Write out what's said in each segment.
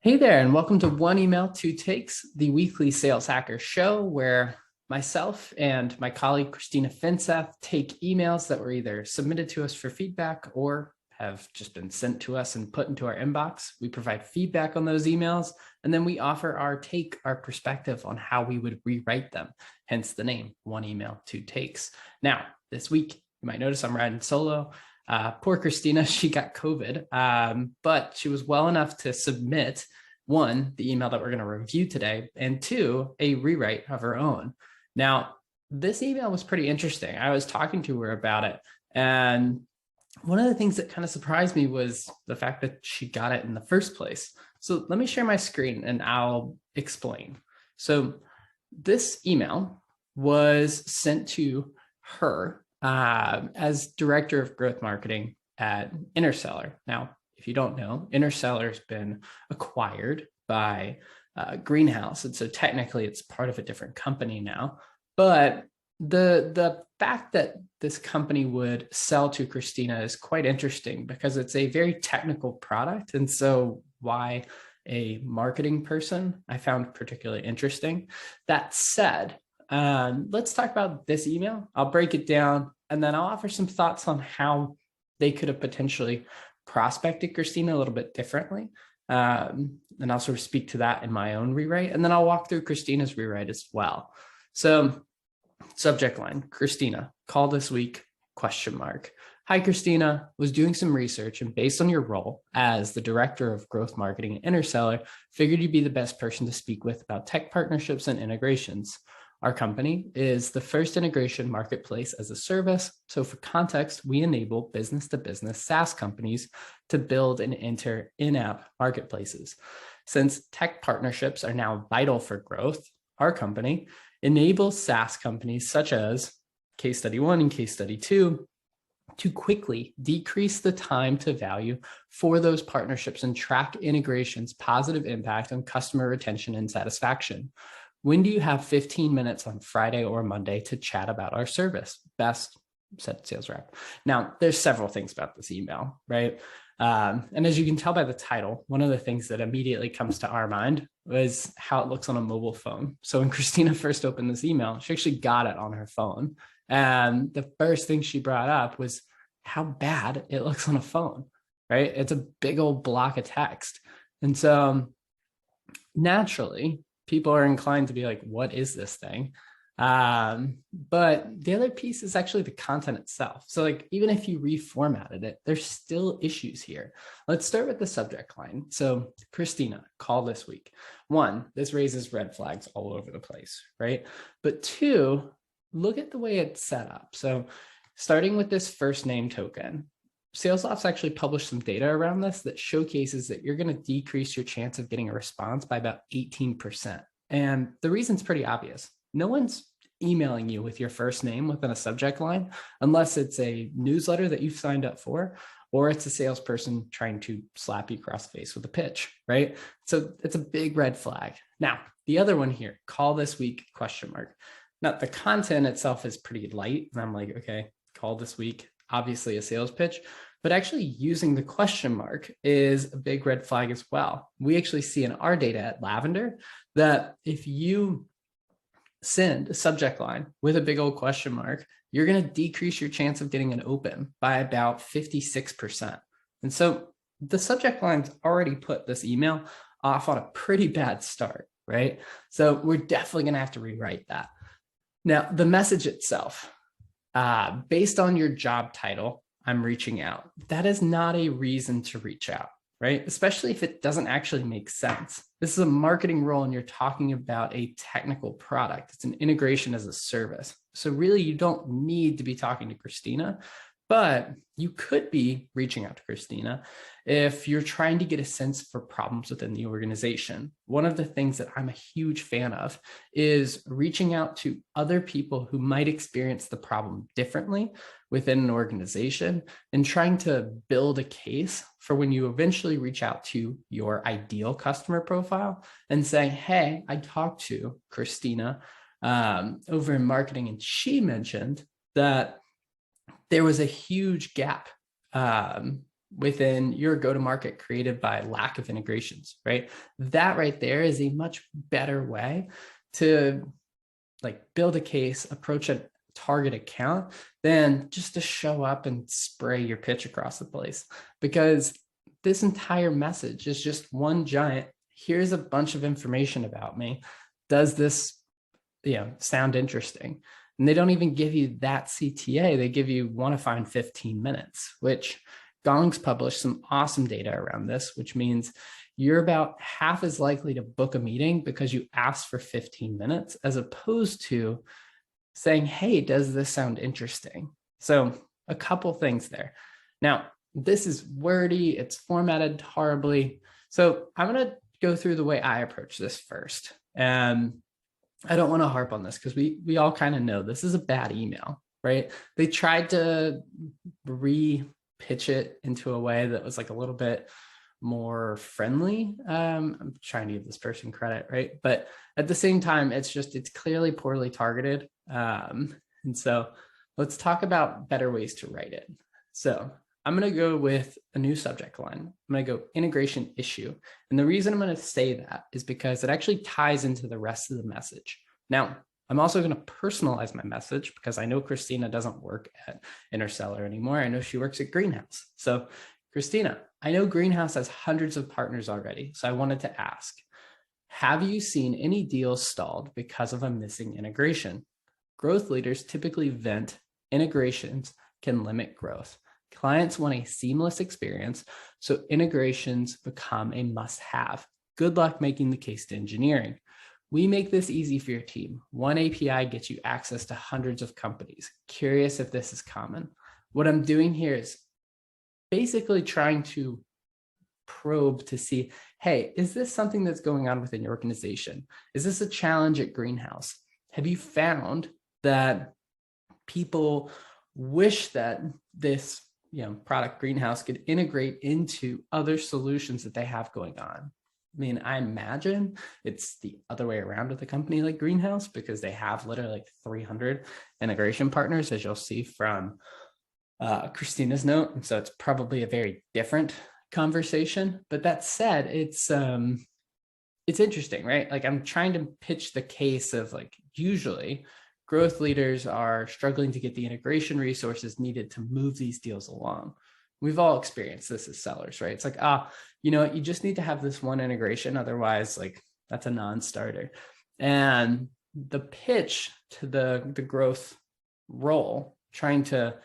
Hey there, and welcome to One Email, Two Takes, the weekly sales hacker show where myself and my colleague Christina Finseth take emails that were either submitted to us for feedback or have just been sent to us and put into our inbox. We provide feedback on those emails, and then we offer our take, our perspective on how we would rewrite them, hence the name One Email, Two Takes. Now, this week, you might notice I'm riding solo. Poor Christina, she got COVID, but she was well enough to submit one, the email that we're going to review today, and two, a rewrite of her own. Now, this email was pretty interesting. I was talking to her about it, and one of the things that kind of surprised me was the fact that she got it in the first place. So let me share my screen and I'll explain. So this email was sent to her as Director of Growth Marketing at Interseller. Now, if you don't know, Interseller has been acquired by Greenhouse. And so technically it's part of a different company now. But the fact that this company would sell to Christina is quite interesting because it's a very technical product. And so why a marketing person I found particularly interesting. That said, let's talk about this email. I'll break it down and then I'll offer some thoughts on how they could have potentially prospected Christina a little bit differently. And I'll sort of speak to that in my own rewrite. And then I'll walk through Christina's rewrite as well. So subject line, Christina, call this week, ? Hi, Christina, was doing some research and based on your role as the Director of Growth Marketing at Interseller, figured you'd be the best person to speak with about tech partnerships and integrations. Our company is the first integration marketplace as a service. So for context, we enable business-to-business SaaS companies to build and enter in-app marketplaces. Since tech partnerships are now vital for growth, our company enables SaaS companies such as Case Study 1 and Case Study 2 to quickly decrease the time to value for those partnerships and track integration's positive impact on customer retention and satisfaction. When do you have 15 minutes on Friday or Monday to chat about our service? Best, said sales rep. Now, there's several things about this email, right? And as you can tell by the title, one of the things that immediately comes to our mind was how it looks on a mobile phone. So when Christina first opened this email, she actually got it on her phone. And the first thing she brought up was how bad it looks on a phone, right? It's a big old block of text. And so naturally, people are inclined to be like, what is this thing? But the other piece is actually the content itself. So like, even if you reformatted it, there's still issues here. Let's start with the subject line. So Christina, call this week. One, this raises red flags all over the place, right? But two, look at the way it's set up. So starting with this first name token, SalesLoft's actually published some data around this that showcases that you're going to decrease your chance of getting a response by about 18%. And the reason's pretty obvious. No one's emailing you with your first name within a subject line, unless it's a newsletter that you've signed up for, or it's a salesperson trying to slap you across the face with a pitch, right? So it's a big red flag. Now, the other one here, call this week, ? Now, the content itself is pretty light. And I'm like, okay, call this week, obviously a sales pitch, but actually using the question mark is a big red flag as well. We actually see in our data at Lavender that if you send a subject line with a big old question mark, you're going to decrease your chance of getting an open by about 56%. And so the subject line's already put this email off on a pretty bad start, right? So we're definitely going to have to rewrite that. Now, the message itself, based on your job title, I'm reaching out. That is not a reason to reach out, right? Especially if it doesn't actually make sense. This is a marketing role and you're talking about a technical product. It's an integration as a service. So really you don't need to be talking to Christina, but you could be reaching out to Christina if you're trying to get a sense for problems within the organization. One of the things that I'm a huge fan of is reaching out to other people who might experience the problem differently within an organization and trying to build a case for when you eventually reach out to your ideal customer profile and say, hey, I talked to Christina over in marketing, and she mentioned that there was a huge gap within your go-to-market created by lack of integrations, right? That right there is a much better way to like build a case, approach a target account than just to show up and spray your pitch across the place. Because this entire message is just one giant, here's a bunch of information about me. Does this, sound interesting? And they don't even give you that CTA. They give you want to find 15 minutes, which Gong's published some awesome data around this, which means you're about half as likely to book a meeting because you asked for 15 minutes as opposed to saying, hey, does this sound interesting? So a couple things there. Now, this is wordy, it's formatted horribly. So I'm going to go through the way I approach this first. And I don't want to harp on this because we all kind of know this is a bad email, right? They tried to re-pitch it into a way that was like a little bit more friendly. I'm trying to give this person credit, right? But at the same time, it's clearly poorly targeted. And so let's talk about better ways to write it. So I'm going to go with a new subject line. I'm going to go integration issue. And the reason I'm going to say that is because it actually ties into the rest of the message. Now, I'm also going to personalize my message because I know Christina doesn't work at Interseller anymore. I know she works at Greenhouse. So Christina, I know Greenhouse has hundreds of partners already. So I wanted to ask, have you seen any deals stalled because of a missing integration? Growth leaders typically vent integrations can limit growth. Clients want a seamless experience, so integrations become a must-have. Good luck making the case to engineering. We make this easy for your team. One API gets you access to hundreds of companies. Curious if this is common. What I'm doing here is basically trying to probe to see, hey, is this something that's going on within your organization? Is this a challenge at Greenhouse? Have you found that people wish that this product Greenhouse could integrate into other solutions that they have going on? I mean, I imagine it's the other way around with a company like Greenhouse because they have literally like 300 integration partners, as you'll see from Christina's note. And so it's probably a very different conversation. But that said, it's interesting, right? Like I'm trying to pitch the case of like, usually growth leaders are struggling to get the integration resources needed to move these deals along. We've all experienced this as sellers, right? It's like, you just need to have this one integration. Otherwise, like that's a non-starter. And the pitch to the growth role, trying to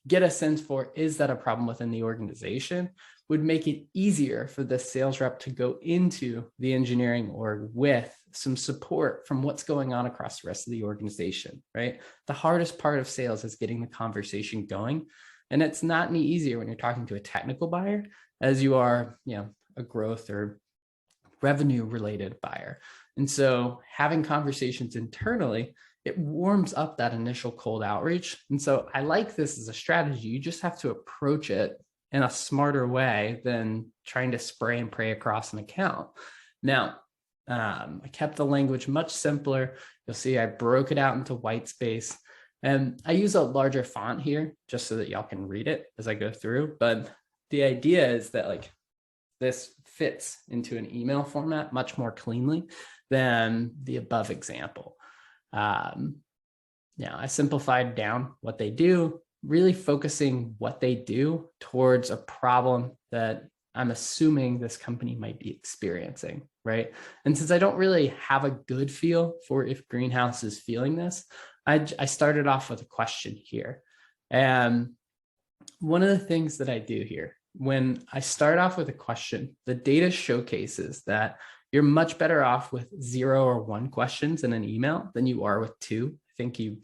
get a sense for, is that a problem within the organization, would make it easier for the sales rep to go into the engineering org with some support from what's going on across the rest of the organization, right? The hardest part of sales is getting the conversation going. And it's not any easier when you're talking to a technical buyer as you are, a growth or revenue related buyer. And so having conversations internally, it warms up that initial cold outreach. And so I like this as a strategy. You just have to approach it in a smarter way than trying to spray and pray across an account. Now, I kept the language much simpler. You'll see I broke it out into white space. And I use a larger font here just so that y'all can read it as I go through. But the idea is that like this fits into an email format much more cleanly than the above example. I simplified down what they do, really focusing what they do towards a problem that I'm assuming this company might be experiencing, right? And since I don't really have a good feel for if Greenhouse is feeling this, I started off with a question here. And one of the things that I do here, when I start off with a question, the data showcases that you're much better off with 0 or 1 questions in an email than you are with 2. I think you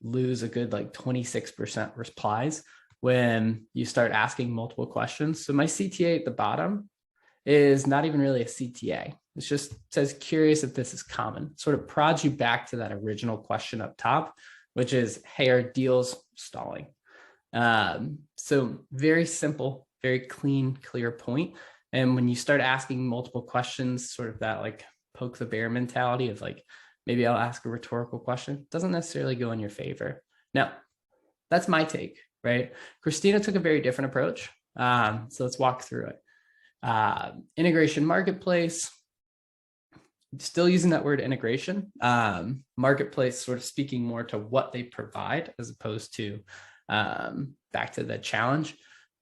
lose a good like 26% replies when you start asking multiple questions. So my CTA at the bottom is not even really a CTA. It just says curious if this is common. Sort of prods you back to that original question up top, which is, hey, are deals stalling? So very simple, very clean, clear point. And when you start asking multiple questions, sort of that like poke the bear mentality of like, maybe I'll ask a rhetorical question, doesn't necessarily go in your favor. Now, that's my take, right? Christina took a very different approach. So let's walk through it. Integration marketplace, still using that word integration. Marketplace sort of speaking more to what they provide as opposed to back to the challenge.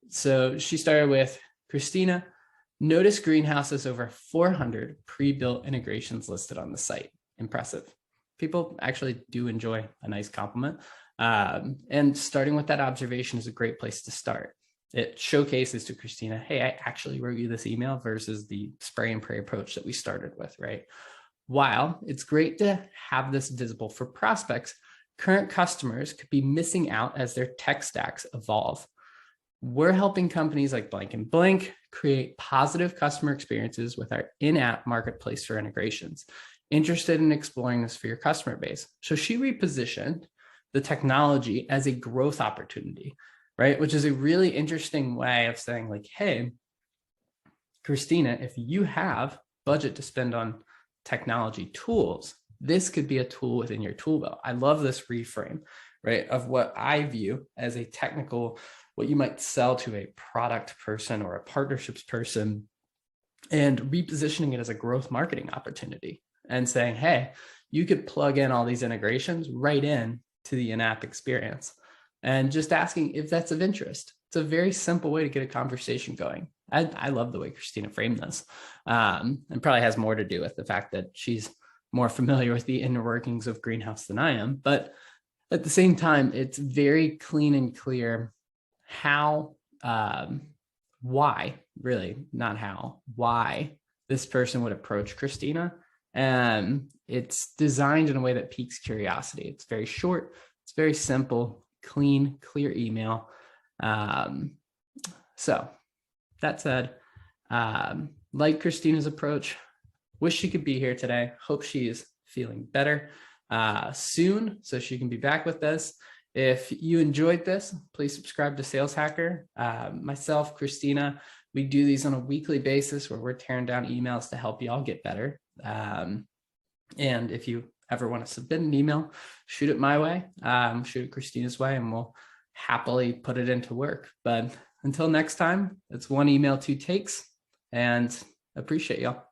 So she started with Christina. Notice Greenhouse has over 400 pre-built integrations listed on the site. Impressive. People actually do enjoy a nice compliment. And starting with that observation is a great place to start. It showcases to Christina, hey, I actually wrote you this email versus the spray and pray approach that we started with, right? While it's great to have this visible for prospects, current customers could be missing out as their tech stacks evolve. We're helping companies like Blank and Blink create positive customer experiences with our in-app marketplace for integrations. Interested in exploring this for your customer base. So she repositioned the technology as a growth opportunity, right? Which is a really interesting way of saying like, hey, Christina, if you have budget to spend on technology tools, this could be a tool within your tool belt. I love this reframe, right? Of what I view as a technical, what you might sell to a product person or a partnerships person, and repositioning it as a growth marketing opportunity and saying, hey, you could plug in all these integrations right in to the in-app experience and just asking if that's of interest. It's a very simple way to get a conversation going. I love the way Christina framed this, and probably has more to do with the fact that she's more familiar with the inner workings of Greenhouse than I am. But at the same time, it's very clean and clear how, why, really, not how, why this person would approach Christina. And it's designed in a way that piques curiosity. It's very short, it's very simple, clean, clear email. So that said, like Christina's approach, wish she could be here today. Hope she is feeling better soon so she can be back with us. If you enjoyed this, please subscribe to Sales Hacker. Myself, Christina, we do these on a weekly basis where we're tearing down emails to help y'all get better. And if you ever want to submit an email, shoot it my way, shoot it Christina's way, and we'll happily put it into work. But until next time, it's one email, two takes, and appreciate y'all.